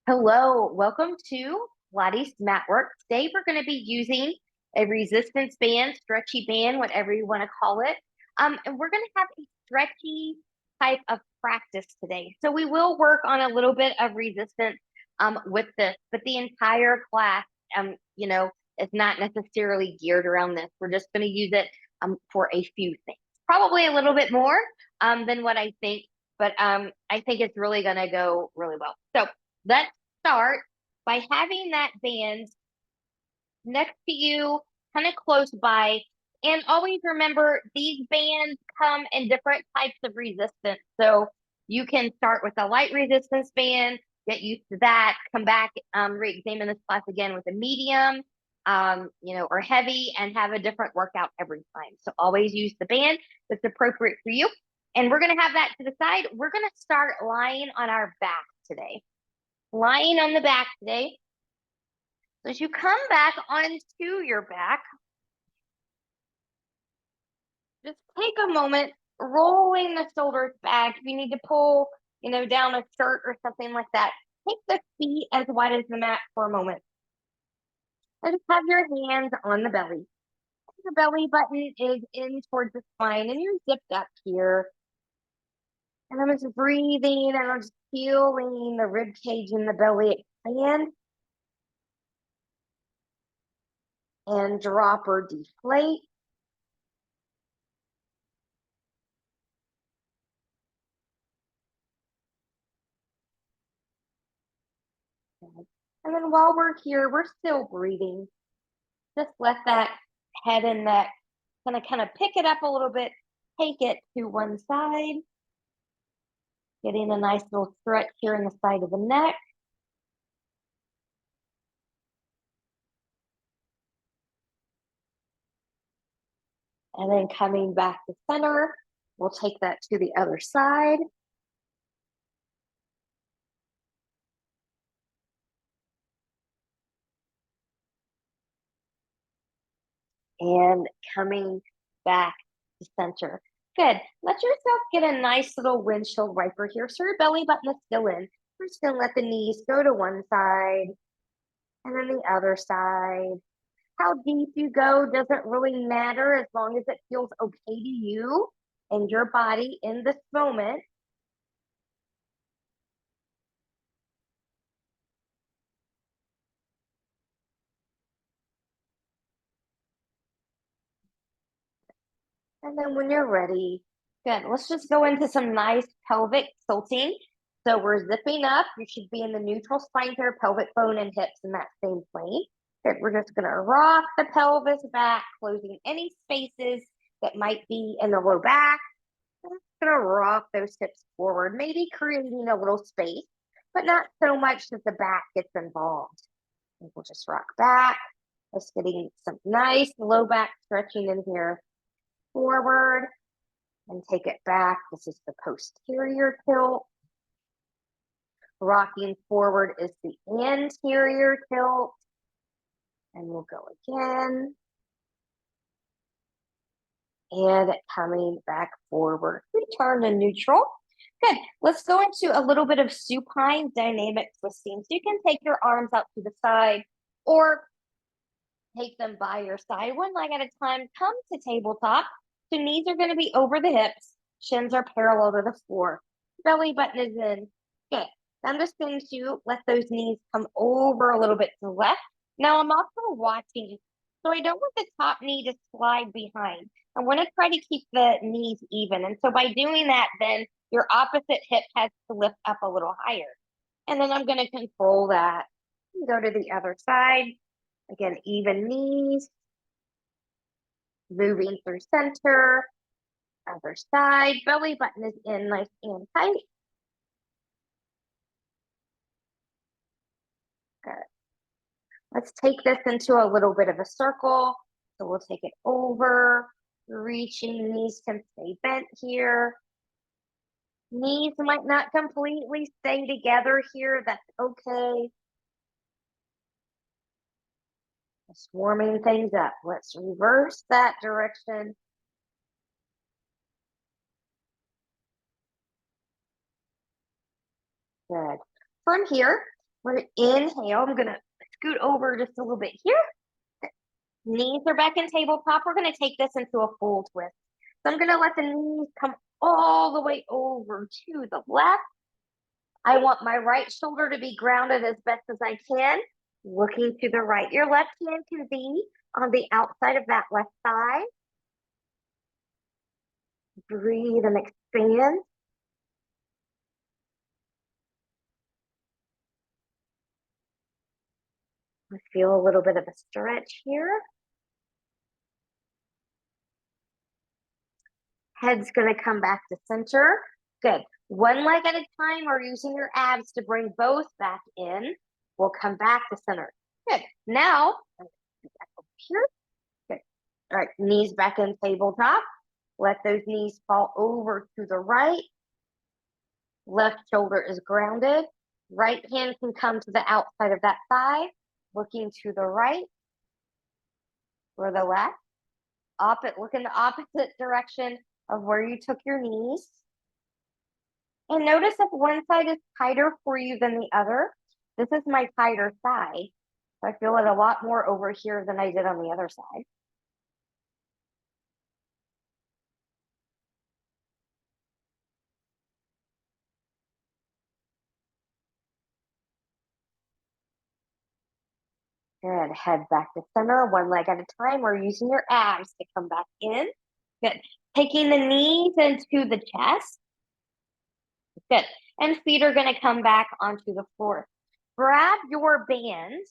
Hello, welcome to Pilates Matwork. Today we're going to be using a resistance band, stretchy band, whatever you want to call it. And we're going to have a stretchy type of practice today. So we will work on a little bit of resistance with this, but the entire class, is not necessarily geared around this. We're just going to use it for a few things, probably a little bit more than what I think, but I think it's really going to go really well. So let's start by having that band next to you, kind of close by. And always remember, these bands come in different types of resistance. So you can start with a light resistance band, get used to that, come back, re-examine this class again with a medium, or heavy, and have a different workout every time. So always use the band that's appropriate for you. And we're going to have that to the side. We're going to start lying on our back today. Lying on the back today. So as you come back onto your back, just take a moment, rolling the shoulders back. If you need to pull, down a shirt or something like that, take the feet as wide as the mat for a moment. And just have your hands on the belly. The belly button is in towards the spine, and you're zipped up here. And I'm just breathing, and I'm just feeling the rib cage in the belly expand. And drop or deflate. And then while we're here, we're still breathing. Just let that head and neck kind of pick it up a little bit, take it to one side, getting a nice little stretch here in the side of the neck. And then coming back to center, we'll take that to the other side. And coming back to center. Good. Let yourself get a nice little windshield wiper here. So your belly button is still in. We're just going to let the knees go to one side and then the other side. How deep you go doesn't really matter as long as it feels okay to you and your body in this moment. And then when you're ready, good. Let's just go into some nice pelvic tilting. So we're zipping up. You should be in the neutral spine here, pelvic bone and hips in that same plane. Good. We're just going to rock the pelvis back, closing any spaces that might be in the low back. We're just going to rock those hips forward, maybe creating a little space, but not so much that the back gets involved. And we'll just rock back. Just getting some nice low back stretching in here. Forward and take it back. This is the posterior tilt. Rocking forward is the anterior tilt. And we'll go again. And coming back forward. Return to neutral. Good. Let's go into a little bit of supine dynamic twisting. So you can take your arms out to the side or take them by your side, one leg at a time. Come to tabletop. So knees are going to be over the hips. Shins are parallel to the floor. Belly button is in. Good. I'm just going to let those knees come over a little bit to the left. Now I'm also watching. So I don't want the top knee to slide behind. I want to try to keep the knees even. And so by doing that, then your opposite hip has to lift up a little higher. And then I'm going to control that. Go to the other side. Again, even knees. Moving through center. Other side. Belly button is in nice and tight. Good. Let's take this into a little bit of a circle. So we'll take it over. Reaching, knees can stay bent here. Knees might not completely stay together here. That's okay. Just warming things up. Let's reverse that direction. Good. From here, We're gonna inhale. I'm gonna scoot over just a little bit here. Knees are back in tabletop. We're gonna take this into a full twist. So I'm gonna let the knees come all the way over to the left. I want my right shoulder to be grounded as best as I can, looking to the right. Your left hand can be on the outside of that left thigh. Breathe and expand. Let's feel a little bit of a stretch here. Head's gonna come back to center. Good. One leg at a time, or using your abs to bring both back in. We'll come back to center. Good. Now, back over here. Good. All right, knees back in tabletop. Let those knees fall over to the right. Left shoulder is grounded. Right hand can come to the outside of that thigh, looking to the right or the left. Look in the opposite direction of where you took your knees. And notice if one side is tighter for you than the other. This is my tighter side. So I feel it a lot more over here than I did on the other side. Good. Head back to center, one leg at a time, or using your abs to come back in. Good. Taking the knees into the chest. Good. And feet are going to come back onto the floor. Grab your band.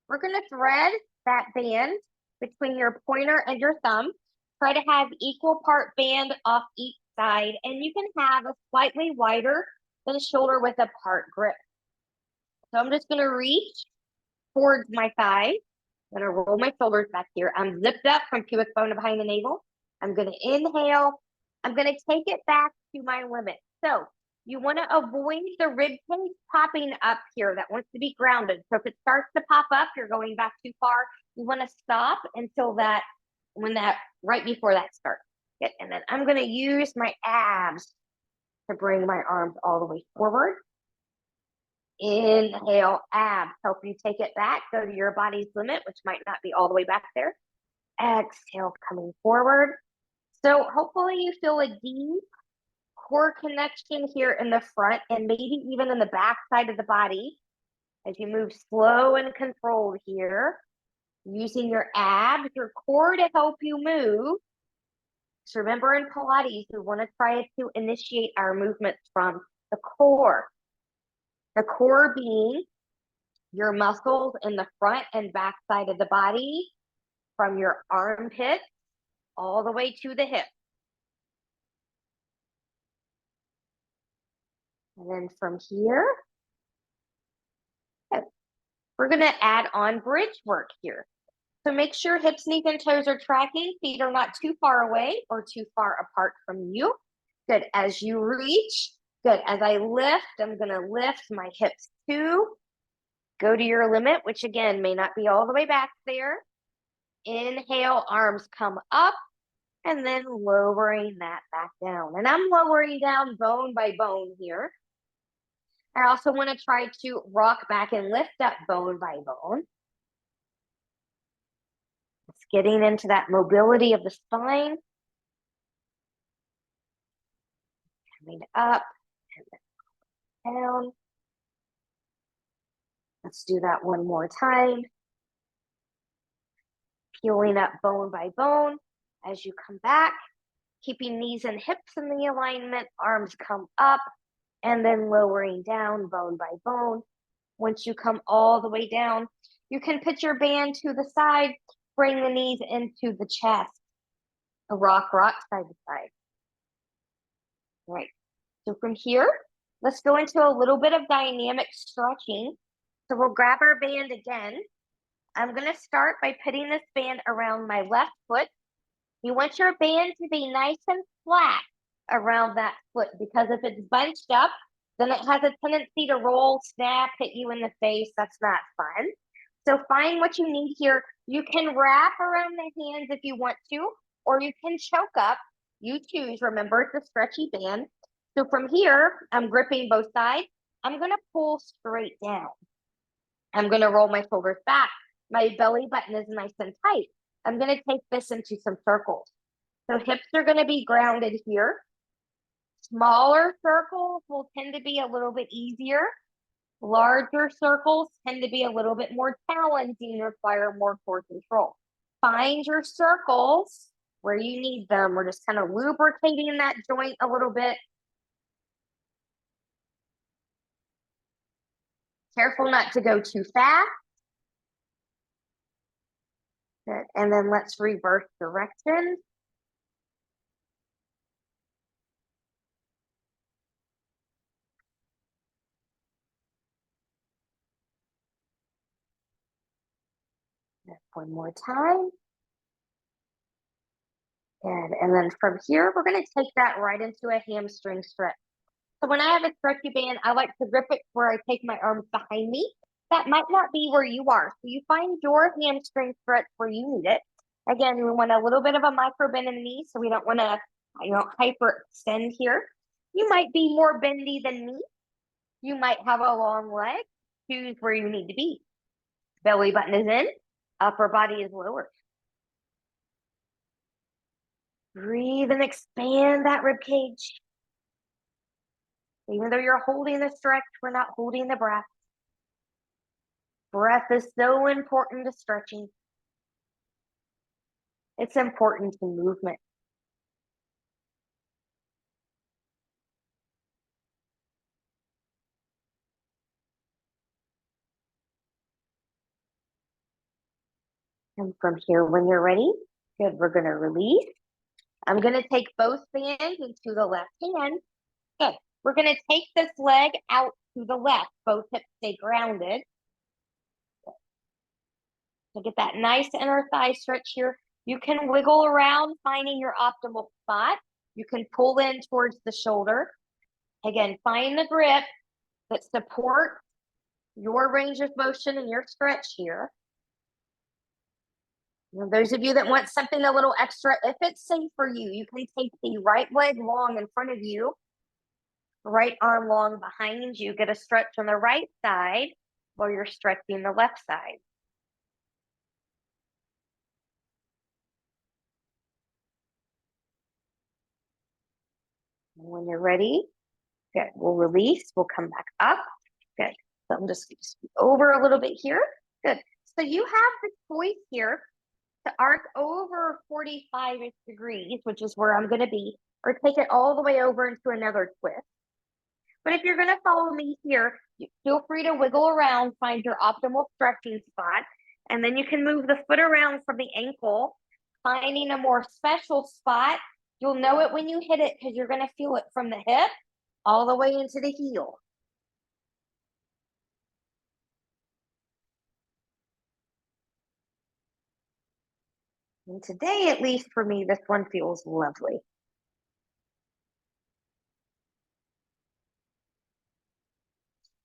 We're going to thread that band between your pointer and your thumb. Try to have equal part band off each side, and you can have a slightly wider than shoulder width apart grip. So I'm just going to reach towards my thigh. I'm going to roll my shoulders back here. I'm zipped up from pubic bone to behind the navel. I'm going to inhale. I'm going to take it back to my limit. So you want to avoid the rib cage popping up here. That wants to be grounded. So if it starts to pop up, you're going back too far. You want to stop until right before that starts. Good. And then I'm going to use my abs to bring my arms all the way forward. Inhale, abs help you take it back. Go to your body's limit, which might not be all the way back there. Exhale, coming forward. So hopefully you feel a deep core connection here in the front and maybe even in the back side of the body as you move slow and controlled here, using your abs, your core to help you move. So remember, in Pilates, we want to try to initiate our movements from the core. The core being your muscles in the front and back side of the body, from your armpits all the way to the hip. And then from here, we're going to add on bridge work here. So make sure hips, knees, and toes are tracking. Feet are not too far away or too far apart from you. Good. As you reach, good. As I lift, I'm going to lift my hips too. Go to your limit, which again may not be all the way back there. Inhale, arms come up, and then lowering that back down. And I'm lowering down bone by bone here. I also want to try to rock back and lift up bone by bone. It's getting into that mobility of the spine. Coming up and down. Let's do that one more time. Peeling up bone by bone as you come back, keeping knees and hips in the alignment, arms come up, and then lowering down bone by bone. Once you come all the way down, you can put your band to the side, bring the knees into the chest. A rock, side to side. All right, so from here, let's go into a little bit of dynamic stretching. So we'll grab our band again. I'm going to start by putting this band around my left foot. You want your band to be nice and flat around that foot, because if it's bunched up, then it has a tendency to roll, snap, hit you in the face. That's not fun. So find what you need here. You can wrap around the hands if you want to, or you can choke up. You choose. Remember, it's a stretchy band. So from here, I'm gripping both sides. I'm going to pull straight down. I'm going to roll my shoulders back. My belly button is nice and tight. I'm going to take this into some circles. So hips are going to be grounded here. Smaller circles will tend to be a little bit easier. Larger circles tend to be a little bit more challenging, require more core control. Find your circles where you need them. We're just kind of lubricating that joint a little bit. Careful not to go too fast. Good. And then let's reverse direction. One more time. Good. And then from here, we're going to take that right into a hamstring stretch. So when I have a stretchy band, I like to grip it where I take my arms behind me. That might not be where you are. So you find your hamstring stretch where you need it. Again, we want a little bit of a micro bend in the knee, so we don't want to, hyperextend here. You might be more bendy than me. You might have a long leg. Choose where you need to be. Belly button is in, upper body is lower. Breathe and expand that rib cage. Even though you're holding the stretch, we're not holding the breath. Breath is so important to stretching. It's important to movement. And from here, when you're ready, good, we're going to release. I'm going to take both hands into the left hand. Good. We're going to take this leg out to the left. Both hips stay grounded. So get that nice inner thigh stretch here. You can wiggle around, finding your optimal spot. You can pull in towards the shoulder. Again, find the grip that supports your range of motion and your stretch here. Those of you that want something a little extra, if it's safe for you, you can take the right leg long in front of you, right arm long behind you, get a stretch on the right side while you're stretching the left side. And when you're ready, good, we'll release, we'll come back up. Good, so I'm just over a little bit here. Good, so you have the choice here to arc over 45 degrees, which is where I'm going to be, or take it all the way over into another twist. But if you're going to follow me here, feel free to wiggle around, find your optimal stretching spot, and then you can move the foot around from the ankle, finding a more special spot. You'll know it when you hit it because you're going to feel it from the hip all the way into the heel. And today, at least for me, this one feels lovely.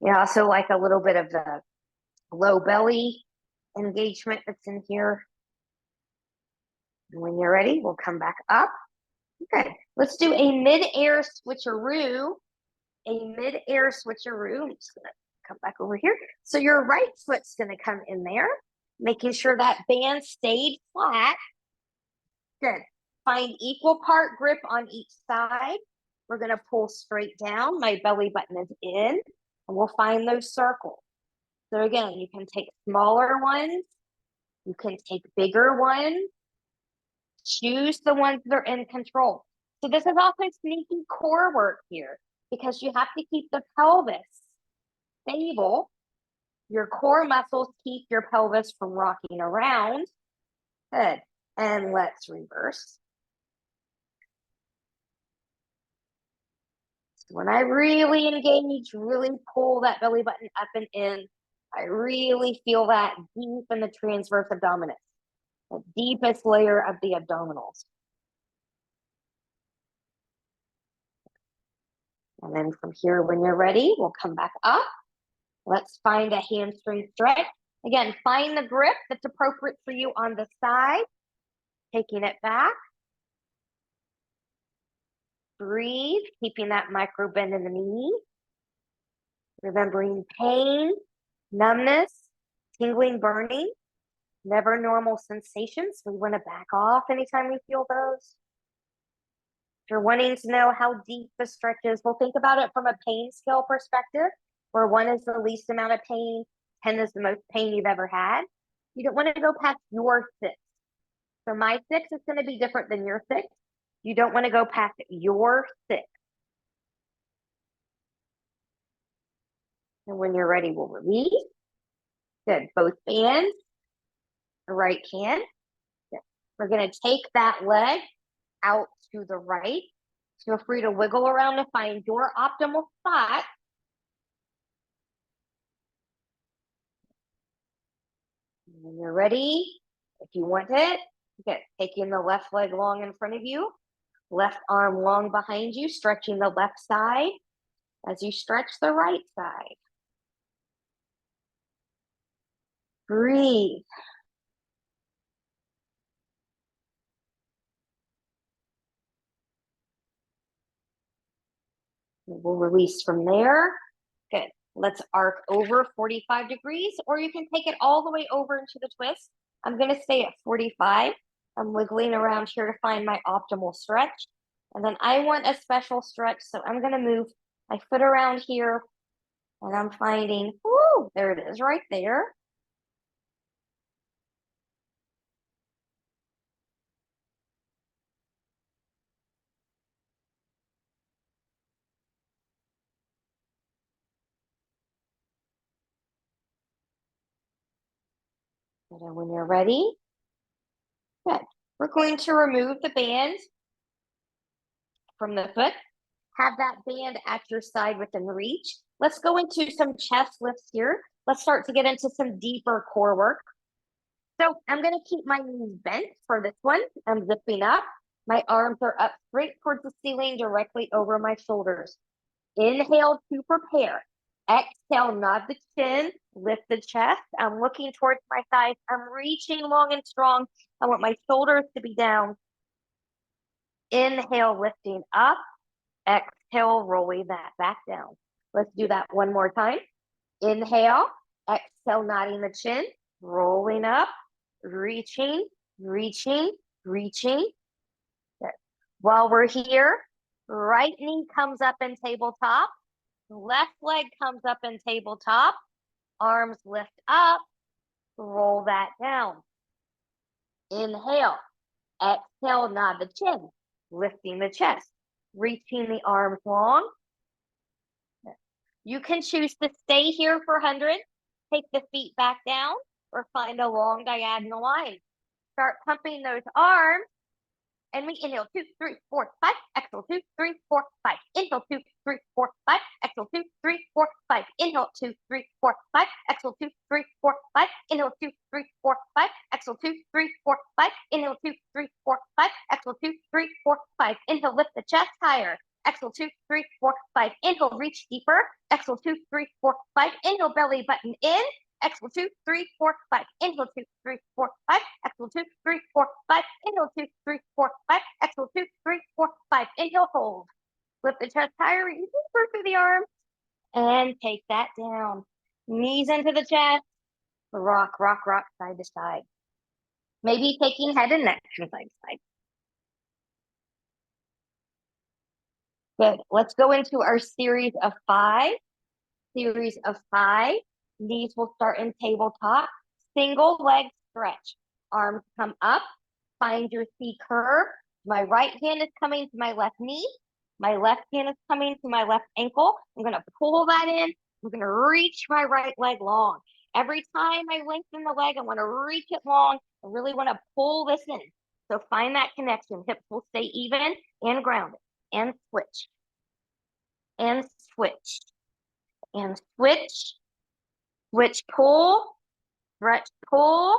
Yeah, also like a little bit of the low belly engagement that's in here. And when you're ready, we'll come back up. Okay, let's do a mid-air switcheroo. A mid-air switcheroo. I'm just gonna come back over here. So your right foot's gonna come in there, making sure that band stayed flat. Good. Find equal part grip on each side. We're gonna pull straight down. My belly button is in, and we'll find those circles. So again, you can take smaller ones. You can take bigger ones. Choose the ones that are in control. So this is also sneaky core work here because you have to keep the pelvis stable. Your core muscles keep your pelvis from rocking around. Good. And let's reverse. So when I really engage, really pull that belly button up and in, I really feel that deep in the transverse abdominis, the deepest layer of the abdominals. And then from here, when you're ready, we'll come back up. Let's find a hamstring stretch. Again, find the grip that's appropriate for you on the side. Taking it back. Breathe, keeping that micro bend in the knee. Remembering pain, numbness, tingling, burning, never normal sensations. We want to back off anytime we feel those. If you're wanting to know how deep the stretch is, we'll think about it from a pain scale perspective, where 1 is the least amount of pain, 10 is the most pain you've ever had. You don't want to go past your 6. For my 6, it's going to be different than your 6. You don't want to go past your 6. And when you're ready, we'll release. Good. Both hands, the right hand. Good. We're going to take that leg out to the right. Feel free to wiggle around to find your optimal spot. When you're ready, if you want it, good. Taking the left leg long in front of you, left arm long behind you, stretching the left side as you stretch the right side. Breathe. We'll release from there. Good. Let's arc over 45 degrees, or you can take it all the way over into the twist. I'm going to stay at 45. I'm wiggling around here to find my optimal stretch. And then I want a special stretch, so I'm going to move my foot around here, and I'm finding, whoo, there it is right there. And then when you're ready, good. We're going to remove the band from the foot. Have that band at your side within reach. Let's go into some chest lifts here. Let's start to get into some deeper core work. So I'm going to keep my knees bent for this one. I'm zipping up. My arms are up straight towards the ceiling, directly over my shoulders. Inhale to prepare. Exhale, nod the chin, lift the chest. I'm looking towards my thighs. I'm reaching long and strong. I want my shoulders to be down. Inhale, lifting up. Exhale, rolling that back down. Let's do that one more time. Inhale, exhale, nodding the chin, rolling up, reaching, reaching, reaching. Good. While we're here, right knee comes up in tabletop, left leg comes up in tabletop, arms lift up, roll that down. Inhale, exhale, nod the chin, lifting the chest, reaching the arms long. You can choose to stay here for 100, take the feet back down, or find a long diagonal line. Start pumping those arms. And we inhale 2, 3, 4, 5. Exhale 2, 3, 4, 5. Inhale 2, 3, 4, 5. Exhale 2, 3, 4, 5. Inhale 2, 3, 4, 5. Exhale 2, 3, 4, 5. Inhale 2, 3, 4, 5. Exhale 2, 3, 4, 5. Inhale 2, 3, 4, 5. Exhale 2, 3, 4, 5. Inhale, lift the chest higher. Exhale 2, 3, 4, 5. Inhale, reach deeper. Exhale 2, 3, 4, 5. Inhale, belly button in. Exhale 2, 3, 4, 5. Inhale 2, 3, 4, 5. Exhale 2, 3, 4, 5. Inhale 2, 3, 4, 5. Exhale 2, 3, 4, 5. Inhale, hold. Lift the chest higher, reach deeper through the arms, and take that down. Knees into the chest. Rock, rock, rock, side to side. Maybe taking head and neck from side to side. Good. Let's go into our series of 5. Series of 5. Knees will start in tabletop. Single leg stretch. Arms come up. Find your C curve. My right hand is coming to my left knee. My left hand is coming to my left ankle. I'm going to pull that in. I'm going to reach my right leg long. Every time I lengthen the leg, I want to reach it long. I really want to pull this in. So find that connection. Hips will stay even and grounded. And switch. And switch. And switch. Switch, pull. Stretch, pull.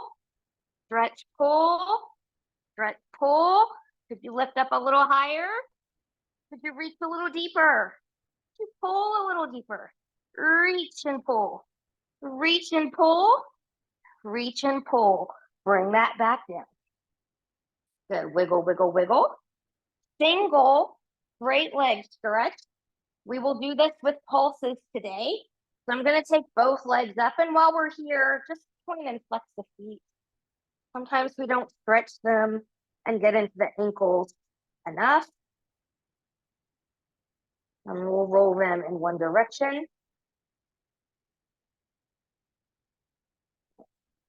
Stretch, pull. Stretch, pull. Could you lift up a little higher? Could you reach a little deeper? Could you pull a little deeper? Reach and pull. Reach and pull. Reach and pull. Bring that back down. Good. Wiggle, wiggle, wiggle. Single straight leg stretch. We will do this with pulses today. So I'm going to take both legs up, and while we're here, just point and flex the feet. Sometimes we don't stretch them and get into the ankles enough. And we'll roll them in one direction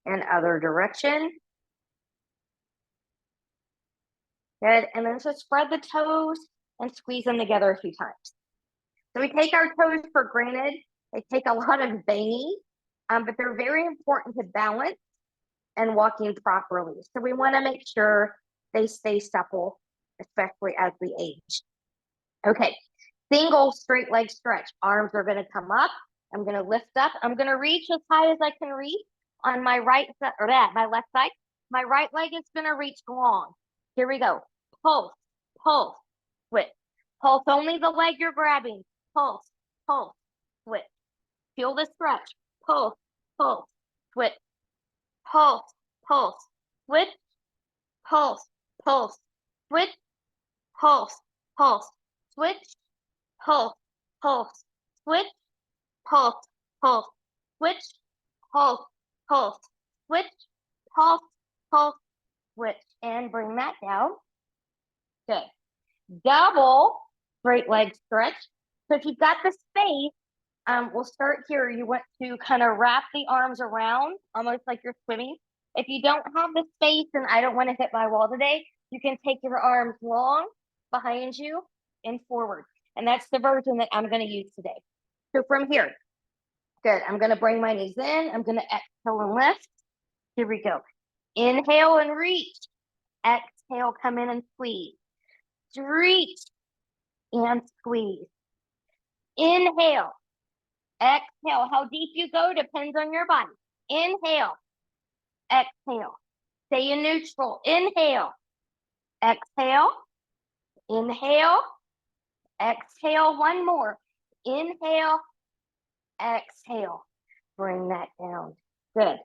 and other direction. Good. And then just spread the toes and squeeze them together a few times. So we take our toes for granted. They take a lot of banging, but they're very important to balance and walking properly. So we want to make sure they stay supple, especially as we age. Okay, single straight leg stretch. Arms are going to come up. I'm going to lift up. I'm going to reach as high as I can reach on my right side, or that, my left side. My right leg is going to reach long. Here we go. Pulse, pulse, switch. Pulse only the leg you're grabbing. Pulse, pulse, switch. Feel the stretch. Pulse, pulse, switch. Pulse, pulse, switch. Pulse, pulse, switch. Pulse, pulse, switch. Pulse, pulse, switch. Pulse, pulse, switch. Pulse, pulse, switch. Pulse, pulse, switch. And bring that down. Good. Double straight leg stretch. So if you've got the space, we'll start here. You want to kind of wrap the arms around, almost like you're swimming. If you don't have the space and I don't want to hit my wall today, you can take your arms long behind you and forward. And that's the version that I'm going to use today. So from here, good. I'm going to bring my knees in. I'm going to exhale and lift. Here we go. Inhale and reach. Exhale, come in and squeeze. Reach and squeeze. Inhale. Exhale. How deep you go depends on your body. Inhale. Exhale. Stay in neutral. Inhale. Exhale. Inhale. Exhale. One more. Inhale. Exhale. Bring that down. Good.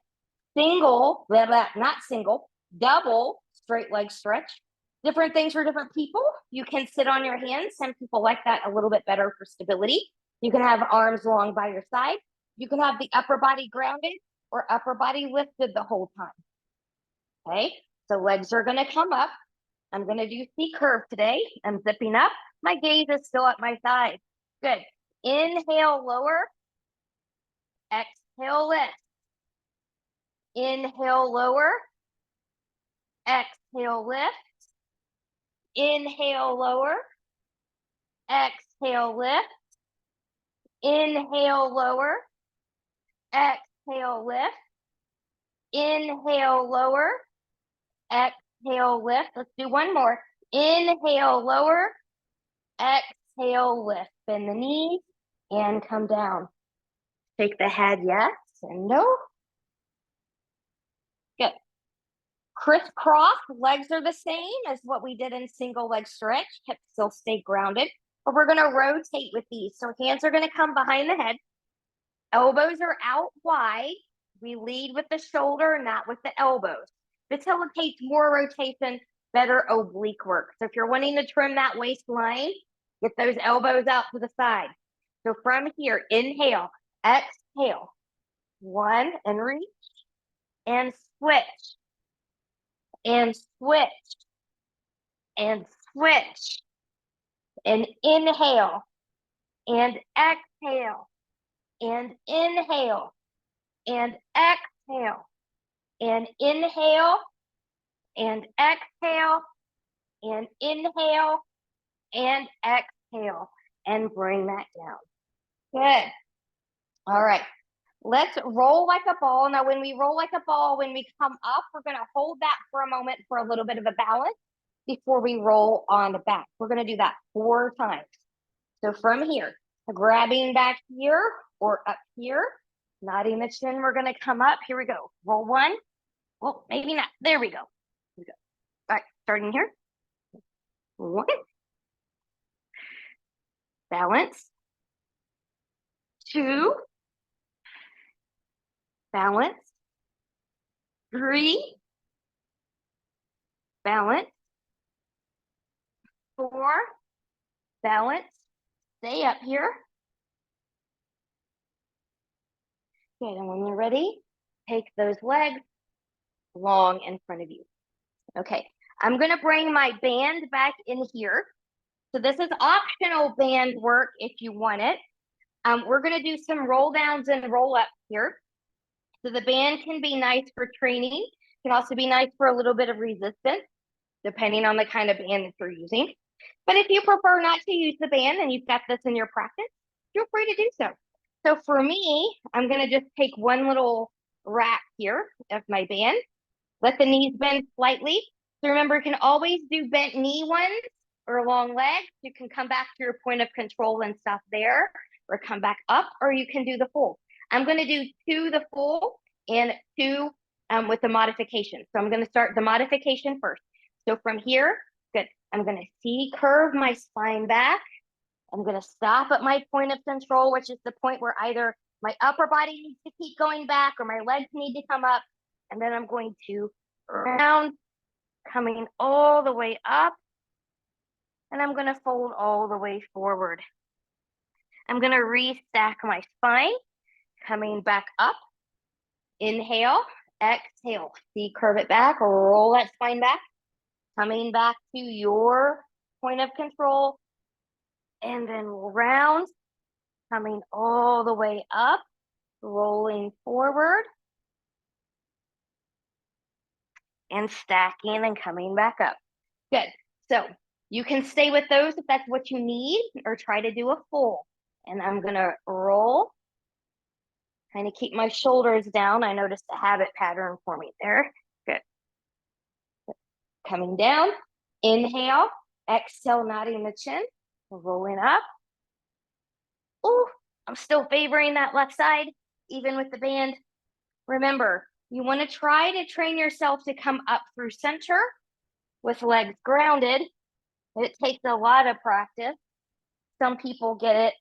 Single, not single, double straight leg stretch. Different things for different people. You can sit on your hands. Some people like that a little bit better for stability. You can have arms long by your side. You can have the upper body grounded or upper body lifted the whole time. Okay, so legs are going to come up. I'm going to do C-curve today. I'm zipping up. My gaze is still at my side. Good. Inhale, lower. Exhale, lift. Inhale, lower. Exhale, lift. Inhale, lower. Exhale, lift. Inhale, lower. Exhale, lift. Inhale, lower. Exhale, lift. Let's do one more. Inhale, lower. Exhale, lift. Bend the knees and come down. Shake the head yes and no. Good. Crisscross, legs are the same as what we did in single leg stretch. Hips still stay grounded, but we're going to rotate with these. So hands are going to come behind the head. Elbows are out wide. We lead with the shoulder, not with the elbows. Facilitates more rotation, better oblique work. So if you're wanting to trim that waistline, get those elbows out to the side. So from here, inhale, exhale. One, and reach, and switch, and switch, and switch, and inhale, and exhale, and inhale, and exhale, and inhale, and exhale, and inhale, and exhale, and bring that down. Good. All right. Let's roll like a ball. Now, when we roll like a ball, when we come up, we're going to hold that for a moment for a little bit of a balance before we roll on the back. We're going to do that 4 times. So from here, grabbing back here or up here, nodding the chin, we're going to come up. Here we go. Roll 1. Well, maybe not. There we go. Here we go. All right, starting here. 1. Balance. 2. Balance. 3. Balance. 4. Balance. Stay up here. Good, and when you're ready, take those legs long in front of you. Okay, I'm gonna bring my band back in here. So this is optional band work if you want it. We're gonna do some roll downs and roll ups here. So the band can be nice for training, can also be nice for a little bit of resistance, depending on the kind of band that you're using. But if you prefer not to use the band and you've got this in your practice, feel free to do so. So for me, I'm gonna just take one little rack here of my band, let the knees bend slightly. So remember, you can always do bent knee ones or long legs. You can come back to your point of control and stop there, or come back up, or you can do the full. I'm going to do 2 the full and 2 with the modification. So I'm going to start the modification first. So from here, good. I'm going to C-curve my spine back. I'm going to stop at my point of control, which is the point where either my upper body needs to keep going back or my legs need to come up. And then I'm going to round, coming all the way up. And I'm going to fold all the way forward. I'm going to restack my spine, coming back up. Inhale, exhale, C-curve it back, roll that spine back, coming back to your point of control. And then round, coming all the way up, rolling forward, and stacking and coming back up. Good. So you can stay with those if that's what you need, or try to do a full. And I'm going to roll, kind of keep my shoulders down. I noticed a habit pattern for me there. Good. Coming down, inhale, exhale, nodding the chin, rolling up. Ooh, I'm still favoring that left side, even with the band. Remember, you want to try to train yourself to come up through center with legs grounded. It takes a lot of practice. Some people get it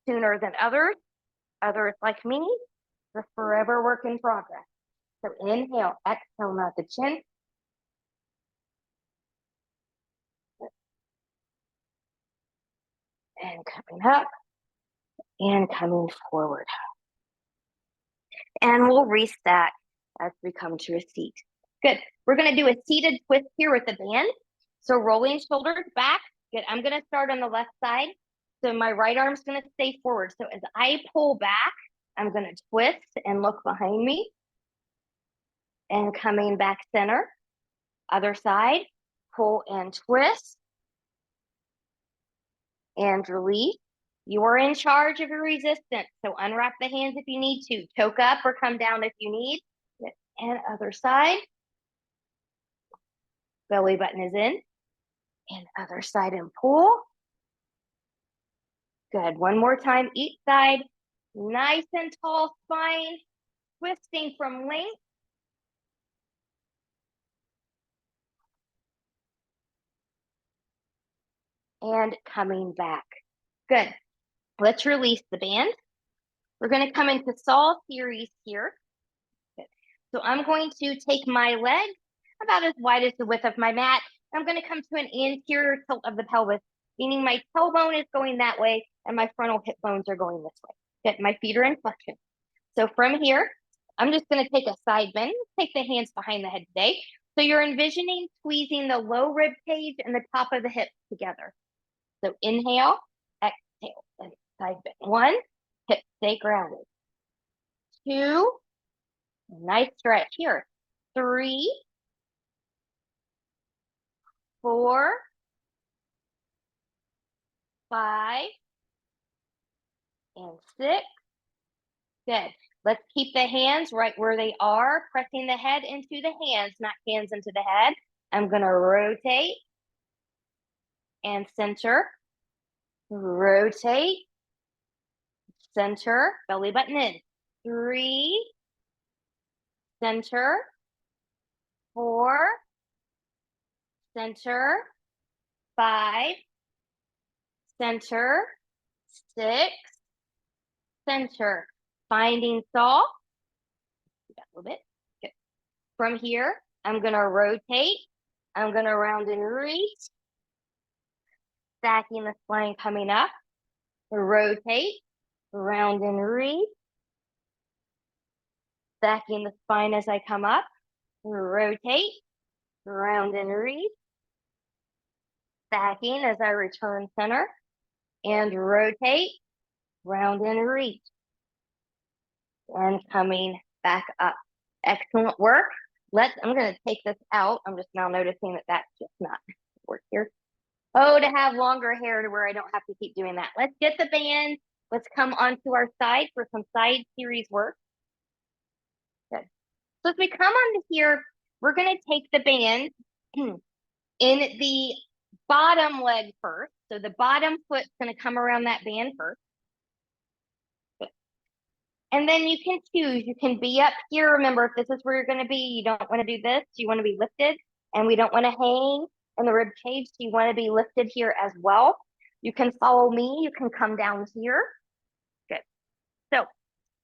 sooner than others. Others, like me, are forever work in progress. So inhale, exhale, nod the chin. And coming up and coming forward. And we'll restack as we come to a seat. Good. We're going to do a seated twist here with the band. So rolling shoulders back. Good. I'm going to start on the left side. So my right arm's going to stay forward. So as I pull back, I'm going to twist and look behind me. And coming back center. Other side. Pull and twist. And release. You are in charge of your resistance. So unwrap the hands if you need to. Choke up or come down if you need. And other side. Belly button is in. And other side and pull. Good. One more time, each side. Nice and tall spine. Twisting from length. And coming back. Good. Let's release the band. We're going to come into Saw series here. Good. So I'm going to take my leg about as wide as the width of my mat. I'm going to come to an anterior tilt of the pelvis, meaning my tailbone is going that way and my frontal hip bones are going this way. Good. My feet are in flexion. So from here, I'm just going to take a side bend. Take the hands behind the head today. So you're envisioning squeezing the low rib cage and the top of the hips together. So inhale, exhale, and side bend. 1, hips stay grounded. 2, nice stretch here. 3, 4, 5, and 6. Good. Let's keep the hands right where they are, pressing the head into the hands, not hands into the head. I'm going to rotate and center. Rotate, center, belly button in. 3, center, 4, center, 5, center, 6, center. Finding saw. A little bit. Good. From here, I'm going to rotate. I'm going to round and reach. Stacking the spine coming up. Rotate, round and reach. Stacking the spine as I come up. Rotate, round and reach. Stacking as I return center. And rotate, round and reach. And coming back up. Excellent work. I'm going to take this out. I'm just now noticing that that's just not work here. Oh, to have longer hair to where I don't have to keep doing that. Let's get the band. Let's come onto our side for some side series work. Good. So as we come onto here, we're going to take the band in the bottom leg first. So the bottom foot's going to come around that band first. Good. And then you can choose. You can be up here. Remember, if this is where you're going to be, you don't want to do this. You want to be lifted, and we don't want to hang in the rib cage. So you want to be lifted here as well. You can follow me. You can come down here. Good. So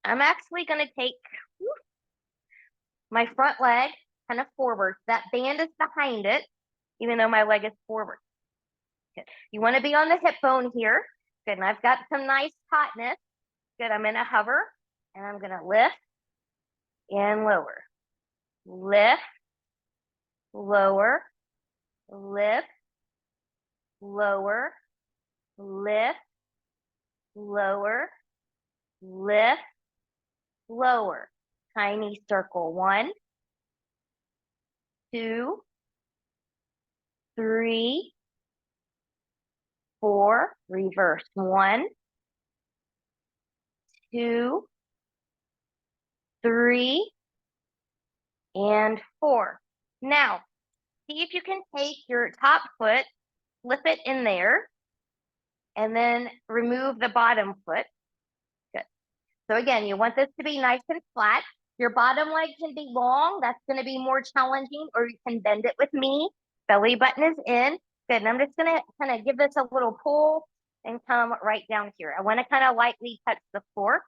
I'm actually going to take my front leg kind of forward. That band is behind it, even though my leg is forward. Good. You want to be on the hip bone here. Good. And I've got some nice tautness. Good. I'm going to hover, and I'm going to lift and lower. Lift, lower, lift, lower, lift, lower, lift, lower. Tiny circle. 1, 2, 3, 4. Reverse. 1, 2, 3, and 4. Now, see if you can take your top foot, flip it in there, and then remove the bottom foot. Good. So again, you want this to be nice and flat. Your bottom leg can be long. That's going to be more challenging, or you can bend it with me. Belly button is in. Good. And I'm just going to kind of give this a little pull and come right down here. I want to kind of lightly touch the floor.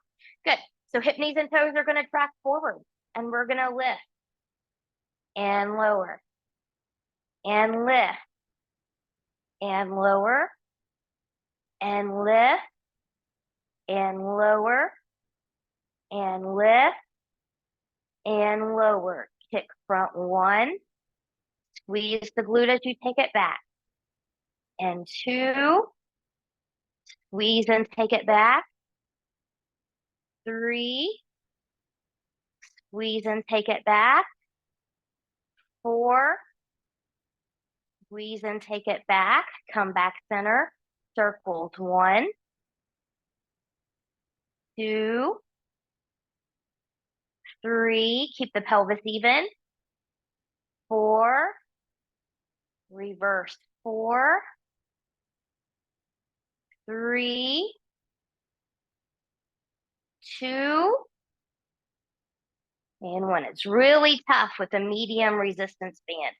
Good. So hip, knees, and toes are going to track forward, and we're going to lift and lower and lift and lower and lift and lower and lift and lower. Kick front 1. Squeeze the glute as you take it back. And 2. Squeeze and take it back. 3. Squeeze and take it back. 4. Squeeze and take it back. Come back center. Circles. 1, 2, 3. Keep the pelvis even. 4. Reverse. 4, 3, 2, and 1. It's really tough with a medium resistance band.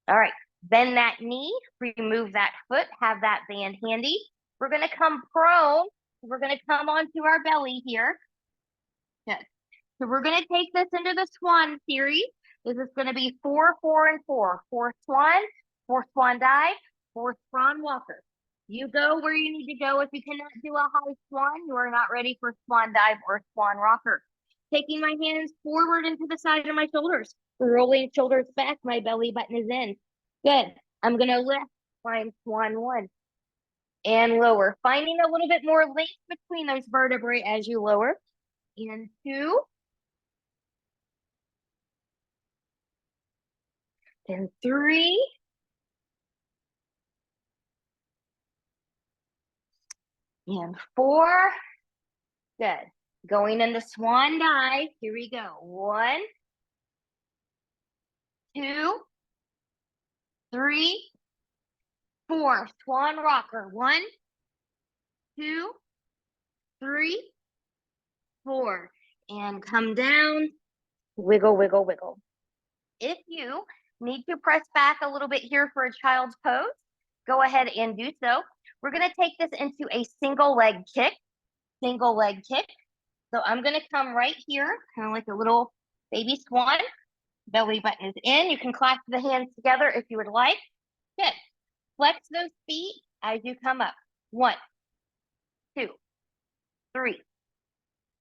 All right, bend that knee, remove that foot, have that band handy. We're going to come prone. We're going to come onto our belly here. Good. So we're going to take this into the swan series. This is going to be 4, 4, and 4. 4 swan dive, 4 swan walker. You go where you need to go. If you cannot do a high swan, you are not ready for swan dive or swan rocker. Taking my hands forward into the side of my shoulders. Rolling shoulders back, my belly button is in. Good. I'm going to lift, climb swan 1. And lower. Finding a little bit more length between those vertebrae as you lower. And 2. Then 3. And 4. Good. Going into swan dive. Here we go. 1, 2, 3, 4. Swan rocker. 1, 2, 3, 4. And come down. Wiggle, wiggle, wiggle. If you need to press back a little bit here for a child's pose, go ahead and do so. We're going to take this into a single leg kick. Single leg kick. So I'm going to come right here, kind of like a little baby swan. Belly button is in. You can clasp the hands together if you would like. Good. Flex those feet as you come up. 1, 2, 3,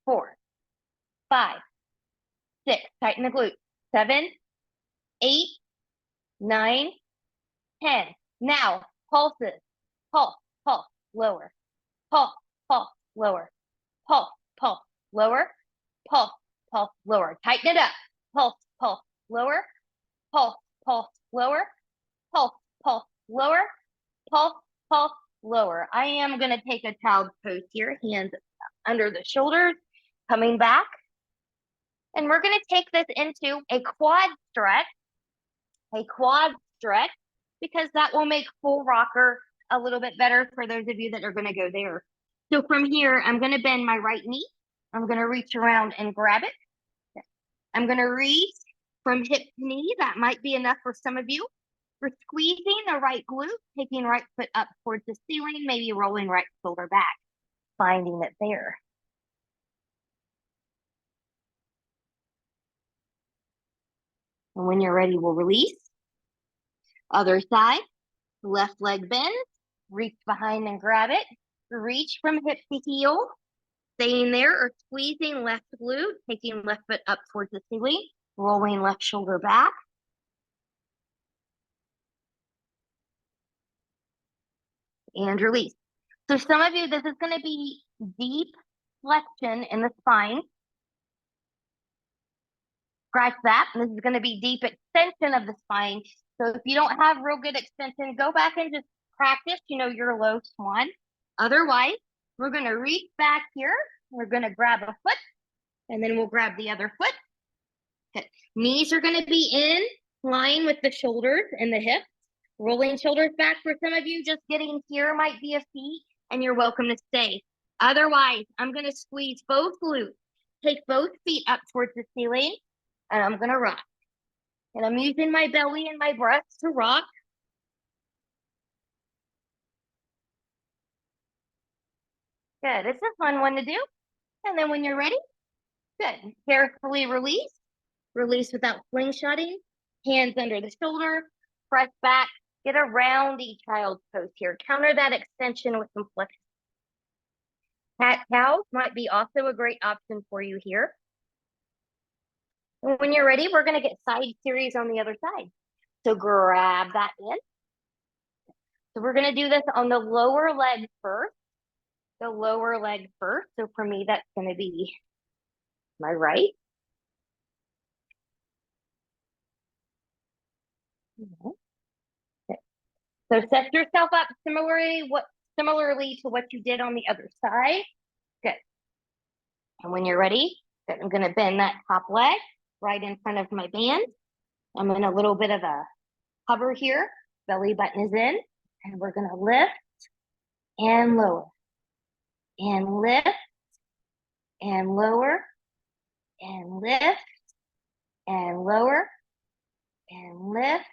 4, 5, 6, tighten the glute. 7, 8, 9, 10. Now, pulses. Pulse, pulse, lower. Pulse, pulse, lower. Pulse, pulse, lower. Pulse, pulse, lower. Tighten it up. Pulse, pulse, lower. Pulse, pulse, lower. Pulse, pulse, lower. Pulse, pulse, lower. I am going to take a child's pose here. Hands under the shoulders, coming back. And we're going to take this into a quad stretch. A quad stretch, because that will make full rocker a little bit better for those of you that are going to go there. So from here, I'm going to bend my right knee. I'm going to reach around and grab it. I'm going to reach from hip to knee. That might be enough for some of you. We're squeezing the right glute, taking right foot up towards the ceiling, maybe rolling right shoulder back, finding it there. And when you're ready, we'll release. Other side, left leg bends, reach behind and grab it. Reach from hip to heel, staying there or squeezing left glute, taking left foot up towards the ceiling, rolling left shoulder back. And release. So some of you, this is going to be deep flexion in the spine. Scratch that. This is going to be deep extension of the spine. So if you don't have real good extension, go back and just practice, your low swan. Otherwise, we're going to reach back here. We're going to grab a foot, and then we'll grab the other foot. Okay. Knees are going to be in line with the shoulders and the hips. Rolling shoulders back. For some of you, just getting here might be a feat, and you're welcome to stay. Otherwise, I'm going to squeeze both glutes. Take both feet up towards the ceiling, and I'm going to rock. And I'm using my belly and my breath to rock. Good. It's a fun one to do. And then when you're ready, good. Carefully release. Release without slingshotting. Hands under the shoulder. Press back. Get a roundy child's pose here. Counter that extension with some flexion. Cat-cow might be also a great option for you here. And when you're ready, we're going to get side series on the other side. So grab that in. So we're going to do this on the lower leg first. The lower leg first. So for me, that's going to be my right. Okay. So set yourself up similarly to what you did on the other side. Good. And when you're ready, good, I'm going to bend that top leg right in front of my band. I'm in a little bit of a hover here. Belly button is in. And we're going to lift and lower. And lift and lower. And lift and lower. And lift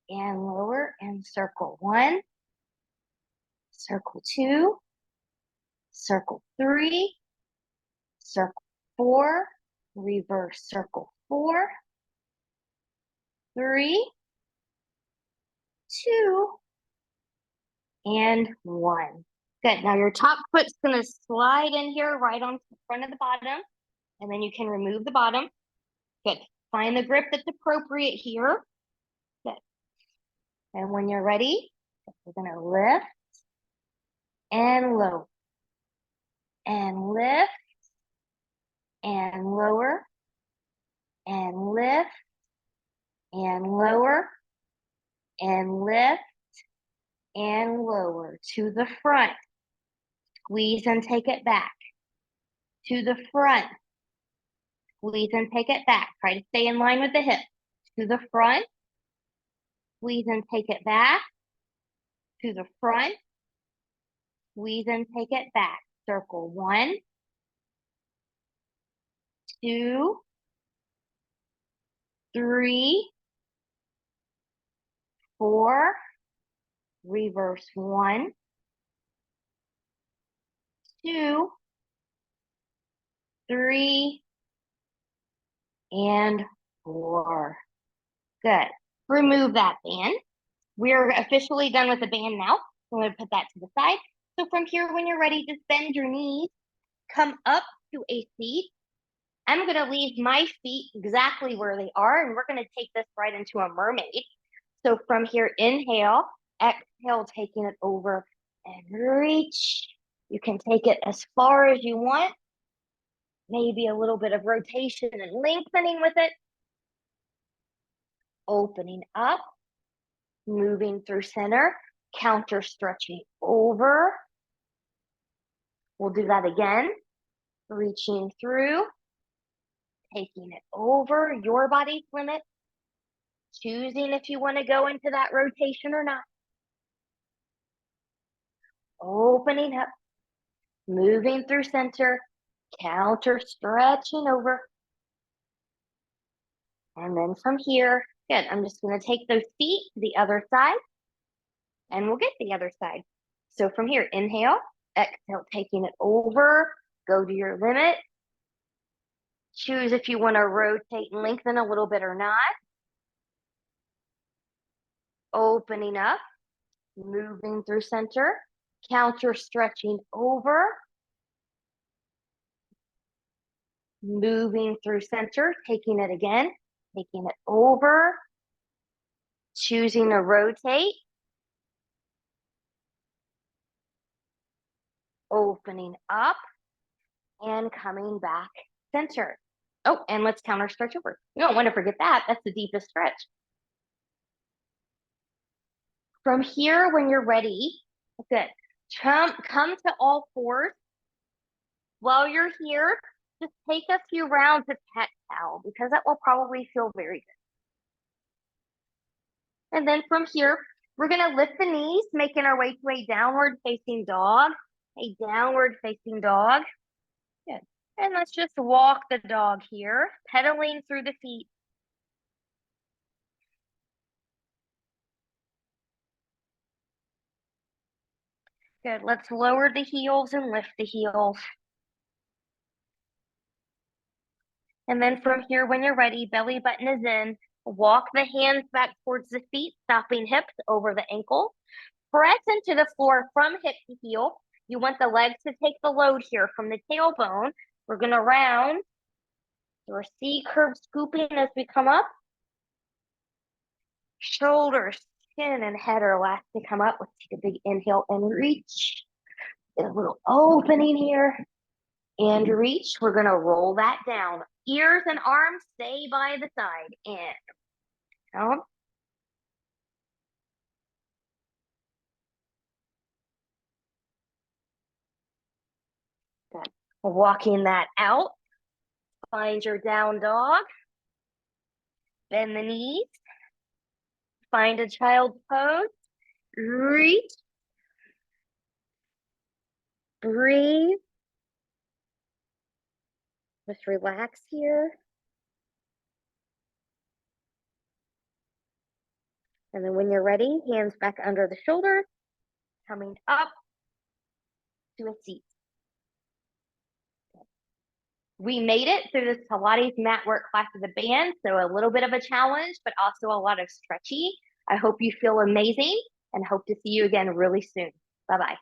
and lower. And circle 1. Circle 2. Circle 3. Circle 4. Reverse circle 4. 3, 2, and 1. Good. Now your top foot's going to slide in here right on the front of the bottom, and then you can remove the bottom. Good. Find the grip that's appropriate here. Good. And when you're ready, we're going to lift and lower, and lift and lower, and lift and lower, and lift and lower to the front. Squeeze and take it back. To the front. Squeeze and take it back. Try to stay in line with the hip. To the front. Squeeze and take it back. To the front. Squeeze and take it back. Circle 1, 2, 3, 4. Reverse 1, 2, 3, and 4. Good. Remove that band. We're officially done with the band now. I'm going to put that to the side. So from here, when you're ready, just bend your knees, come up to a seat, I'm going to leave my feet exactly where they are, and we're going to take this right into a mermaid. So from here, inhale, exhale, taking it over and reach. You can take it as far as you want. Maybe a little bit of rotation and lengthening with it. Opening up, moving through center, counter stretching over. We'll do that again. Reaching through, taking it over your body's limit, choosing if you want to go into that rotation or not. Opening up, moving through center, counter stretching over. And then from here, good, I'm just going to take those feet to the other side, and we'll get the other side. So from here, inhale, exhale, taking it over, go to your limit. Choose if you want to rotate and lengthen a little bit or not. Opening up, moving through center, counter stretching over, moving through center, taking it again, taking it over, choosing to rotate, opening up, and coming back center. Oh, and let's counter stretch over. You don't want to forget that. That's the deepest stretch. From here, when you're ready, good. Come to all fours. While you're here, just take a few rounds of cat-cow because that will probably feel very good. And then from here, we're going to lift the knees, making our way to a downward facing dog. A downward facing dog. Good. And let's just walk the dog here, pedaling through the feet. Good. Let's lower the heels and lift the heels. And then from here, when you're ready, belly button is in. Walk the hands back towards the feet, stopping hips over the ankle. Press into the floor from hip to heel. You want the legs to take the load here from the tailbone. We're going to round. So our C curve scooping as we come up. Shoulders, chin, and head are last to come up. Let's take a big inhale and reach. Get a little opening here. And reach. We're going to roll that down. Ears and arms stay by the side. And down. Good. Walking that out. Find your down dog. Bend the knees. Find a child's pose. Reach. Breathe. Just relax here. And then when you're ready, hands back under the shoulders, coming up to a seat. We made it through this Pilates mat work class with a band, so a little bit of a challenge, but also a lot of stretchy. I hope you feel amazing and hope to see you again really soon. Bye-bye.